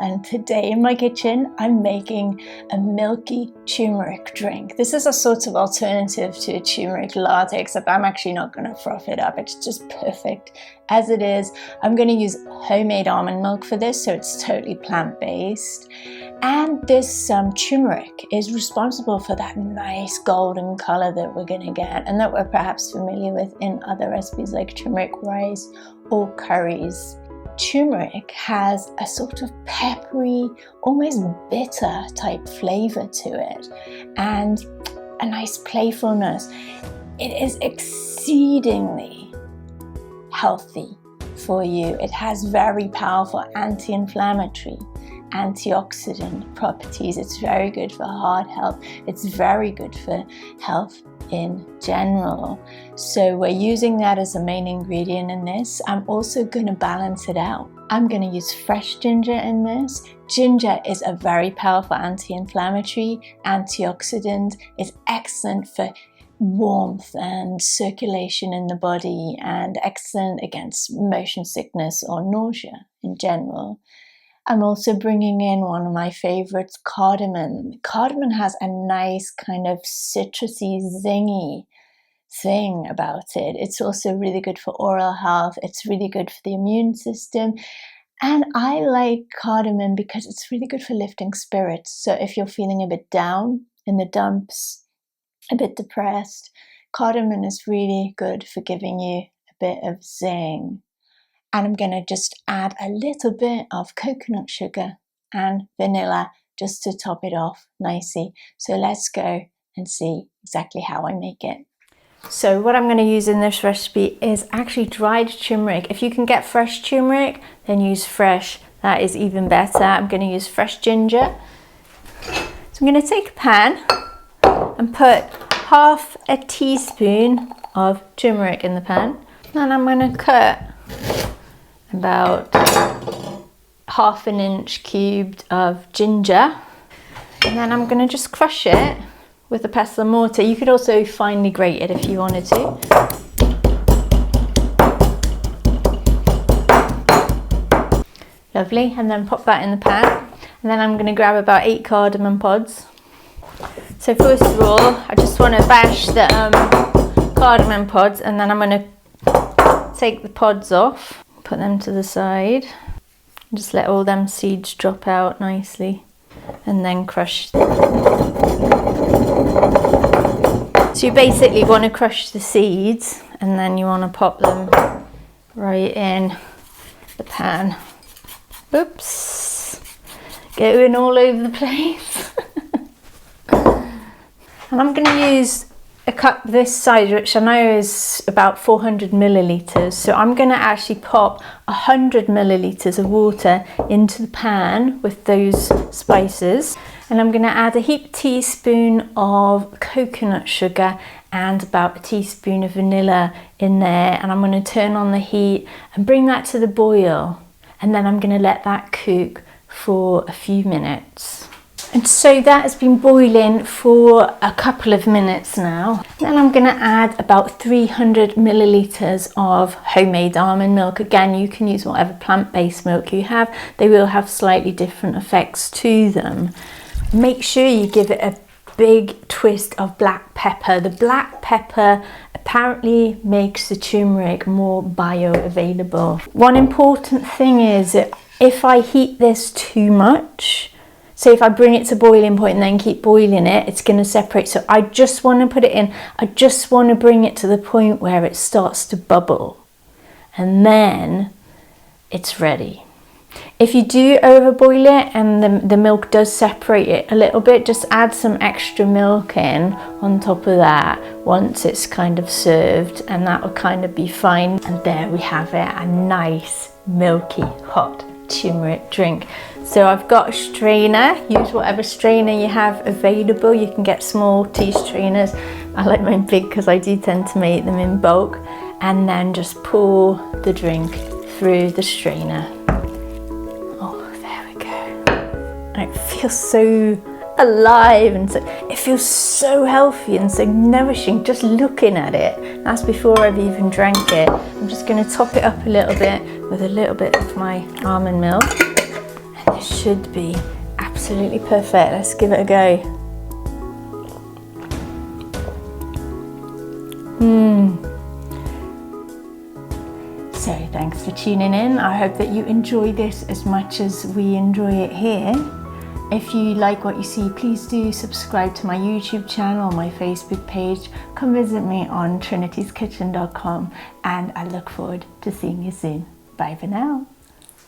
and today in my kitchen I'm making a milky turmeric drink. This is a sort of alternative to a turmeric latte, except I'm actually not going to froth it up. It's just perfect as it is. I'm going to use homemade almond milk for this, so it's totally plant-based. And this turmeric is responsible for that nice golden color that we're going to get and that we're perhaps familiar with in other recipes like turmeric rice or curries. Turmeric has a sort of peppery, almost bitter type flavor to it and a nice playfulness. It is exceedingly healthy for you. It has very powerful anti-inflammatory, antioxidant properties. It's very good for heart health. It's very good for health in general. So we're using that as a main ingredient in this. I'm also going to balance it out. I'm going to use fresh ginger in this. Ginger is a very powerful anti-inflammatory, antioxidant. It's excellent for warmth and circulation in the body and excellent against motion sickness or nausea in general. I'm also bringing in one of my favorites, cardamom. Cardamom has a nice kind of citrusy, zingy thing about it. It's also really good for oral health. It's really good for the immune system. And I like cardamom because it's really good for lifting spirits. So if you're feeling a bit down in the dumps, a bit depressed, cardamom is really good for giving you a bit of zing. And I'm going to just add a little bit of coconut sugar and vanilla just to top it off nicely. So let's go and see exactly how I make it. So what I'm going to use in this recipe is actually dried turmeric. If you can get fresh turmeric, then use fresh. That is even better. I'm going to use fresh ginger. So I'm going to take a pan and put half a teaspoon of turmeric in the pan. And I'm going to cut about half an inch cubed of ginger, and then I'm going to just crush it with a pestle and mortar. You could also finely grate it if you wanted to. Lovely, and then pop that in the pan, and then I'm going to grab about 8 cardamom pods. So first of all, I just want to bash the cardamom pods, and then I'm going to take the pods off. Put them to the side, just let all them seeds drop out nicely, and then crush. So you basically want to crush the seeds, and then you want to pop them right in the pan. Oops, going all over the place. And I'm going to use a cup this size, which I know is about 400 milliliters. So I'm going to actually pop 100 milliliters of water into the pan with those spices. And I'm going to add a heaped teaspoon of coconut sugar and about a teaspoon of vanilla in there. And I'm going to turn on the heat and bring that to the boil. And then I'm going to let that cook for a few minutes. And so that has been boiling for a couple of minutes now. Then I'm going to add about 300 milliliters of homemade almond milk. Again, you can use whatever plant-based milk you have. They will have slightly different effects to them. Make sure you give it a big twist of black pepper. The black pepper apparently makes the turmeric more bioavailable. One important thing is that if I heat this too much, so if I bring it to boiling point and then keep boiling it, it's going to separate. So I just want to put it in. I just want to bring it to the point where it starts to bubble. And then it's ready. If you do overboil it and the milk does separate it a little bit, just add some extra milk in on top of that once it's kind of served, and that will kind of be fine. And there we have it, a nice milky hot turmeric drink. So I've got a strainer. Use whatever strainer you have available. You can get small tea strainers. I like mine big because I do tend to make them in bulk. And then just pour the drink through the strainer. Oh, there we go. And it feels so alive, and so it feels so healthy and so nourishing just looking at it. That's before I've even drank it. I'm just going to top it up a little bit with a little bit of my almond milk. And this should be absolutely perfect. Let's give it a go. So thanks for tuning in. I hope that you enjoy this as much as we enjoy it here. If you like what you see, please do subscribe to my YouTube channel, my Facebook page. Come visit me on trinitieskitchen.com, and I look forward to seeing you soon. Bye for now.